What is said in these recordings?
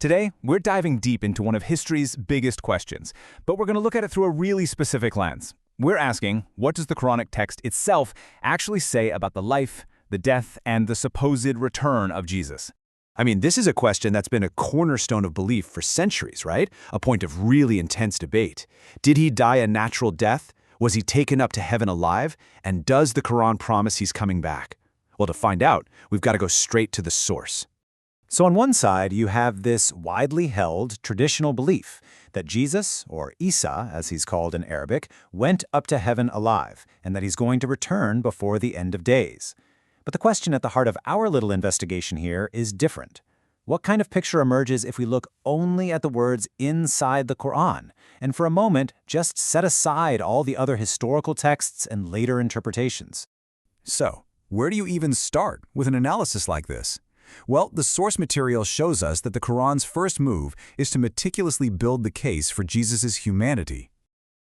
Today, we're diving deep into one of history's biggest questions, but we're going to look at it through a really specific lens. We're asking, what does the Quranic text itself actually say about the life, the death, and the supposed return of Jesus? I mean, this is a question that's been a cornerstone of belief for centuries, right? A point of really intense debate. Did he die a natural death? Was he taken up to heaven alive? And does the Quran promise he's coming back? Well, to find out, we've got to go straight to the source. So on one side, you have this widely held traditional belief that Jesus, or Isa as he's called in Arabic, went up to heaven alive, and that he's going to return before the end of days. But the question at the heart of our little investigation here is different. What kind of picture emerges if we look only at the words inside the Quran, and for a moment just set aside all the other historical texts and later interpretations? So, where do you even start with an analysis like this? Well, the source material shows us that the Quran's first move is to meticulously build the case for Jesus' humanity.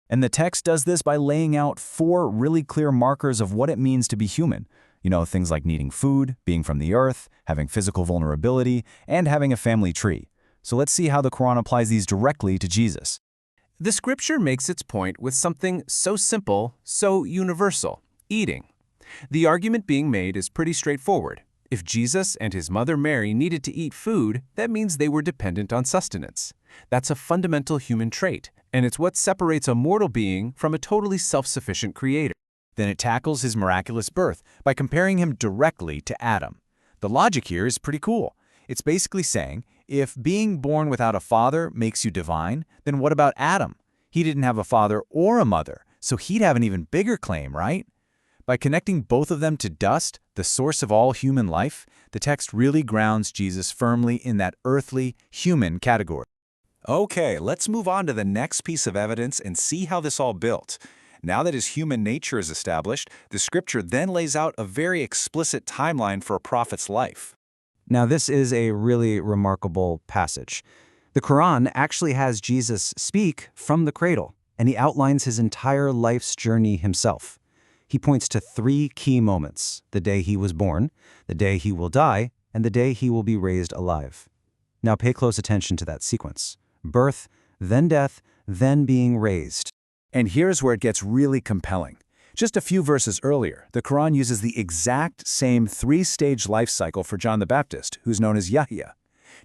And the text does this by laying out 4 really clear markers of what it means to be human. You know, things like needing food, being from the earth, having physical vulnerability, and having a family tree. So let's see how the Quran applies these directly to Jesus. The scripture makes its point with something so simple, so universal: eating. The argument being made is pretty straightforward. If Jesus and his mother Mary needed to eat food, that means they were dependent on sustenance. That's a fundamental human trait, and it's what separates a mortal being from a totally self-sufficient creator. Then it tackles his miraculous birth by comparing him directly to Adam. The logic here is pretty cool. It's basically saying, if being born without a father makes you divine, then what about Adam? He didn't have a father or a mother, so he'd have an even bigger claim, right? By connecting both of them to dust, the source of all human life, the text really grounds Jesus firmly in that earthly, human category. Okay, let's move on to the next piece of evidence and see how this all built. Now that his human nature is established, the scripture then lays out a very explicit timeline for a prophet's life. Now, this is a really remarkable passage. The Quran actually has Jesus speak from the cradle, and he outlines his entire life's journey himself. He points to 3 key moments: the day he was born, the day he will die, and the day he will be raised alive. Now pay close attention to that sequence: birth, then death, then being raised. And here's where it gets really compelling. Just a few verses earlier, the Quran uses the exact same 3-stage life cycle for John the Baptist, who's known as Yahya.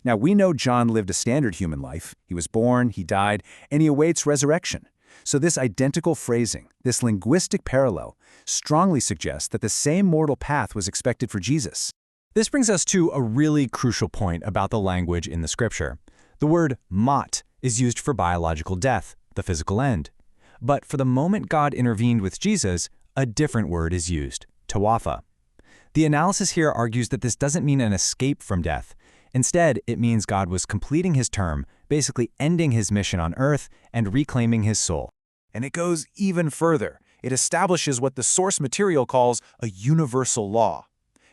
Now, we know John lived a standard human life. He was born, he died, and he awaits resurrection. So this identical phrasing, this linguistic parallel, strongly suggests that the same mortal path was expected for Jesus. This brings us to a really crucial point about the language in the scripture. The word mat is used for biological death, the physical end. But for the moment God intervened with Jesus, a different word is used: tawafa. The analysis here argues that this doesn't mean an escape from death. Instead, it means God was completing his term, basically ending his mission on earth and reclaiming his soul. And it goes even further. It establishes what the source material calls a universal law.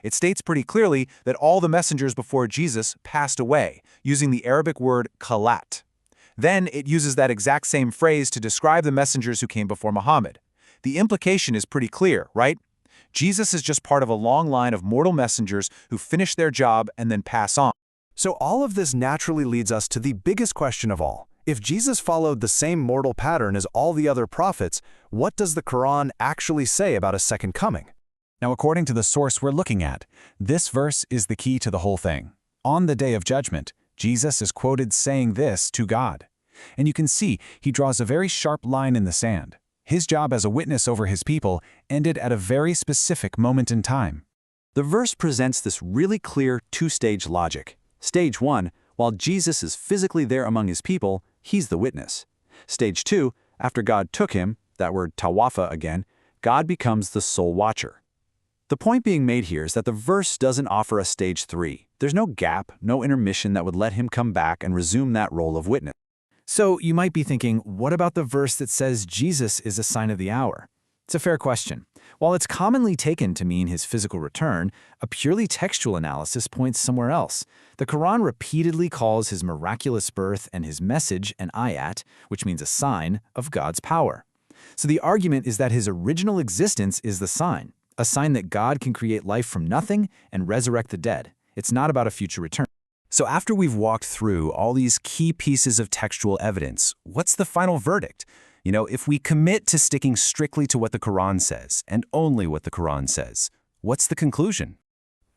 It states pretty clearly that all the messengers before Jesus passed away, using the Arabic word khalat. Then it uses that exact same phrase to describe the messengers who came before Muhammad. The implication is pretty clear, right? Jesus is just part of a long line of mortal messengers who finish their job and then pass on. So all of this naturally leads us to the biggest question of all. If Jesus followed the same mortal pattern as all the other prophets, what does the Quran actually say about a second coming? Now, according to the source we're looking at, this verse is the key to the whole thing. On the Day of Judgment, Jesus is quoted saying this to God. And you can see he draws a very sharp line in the sand. His job as a witness over his people ended at a very specific moment in time. The verse presents this really clear 2-stage logic. Stage 1, while Jesus is physically there among his people, he's the witness. Stage 2, after God took him, that word tawafa again, God becomes the sole watcher. The point being made here is that the verse doesn't offer a stage 3. There's no gap, no intermission that would let him come back and resume that role of witness. So you might be thinking, what about the verse that says Jesus is a sign of the hour? It's a fair question. While it's commonly taken to mean his physical return, a purely textual analysis points somewhere else. The Quran repeatedly calls his miraculous birth and his message an ayat, which means a sign of God's power. So the argument is that his original existence is the sign, a sign that God can create life from nothing and resurrect the dead. It's not about a future return. So after we've walked through all these key pieces of textual evidence, what's the final verdict? If we commit to sticking strictly to what the Quran says, and only what the Quran says, what's the conclusion?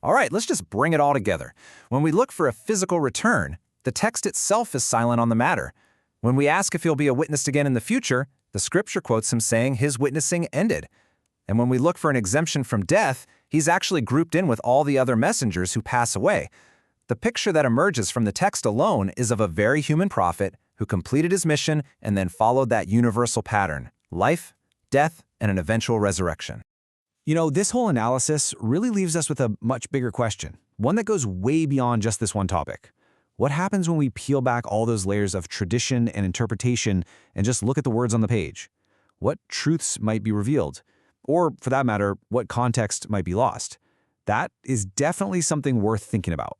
All right, let's just bring it all together. When we look for a physical return, the text itself is silent on the matter. When we ask if he'll be a witness again in the future, the scripture quotes him saying his witnessing ended. And when we look for an exemption from death, he's actually grouped in with all the other messengers who pass away. The picture that emerges from the text alone is of a very human prophet who completed his mission and then followed that universal pattern: life, death, and an eventual resurrection. This whole analysis really leaves us with a much bigger question, one that goes way beyond just this one topic. What happens when we peel back all those layers of tradition and interpretation and just look at the words on the page? What truths might be revealed? Or, for that matter, what context might be lost? That is definitely something worth thinking about.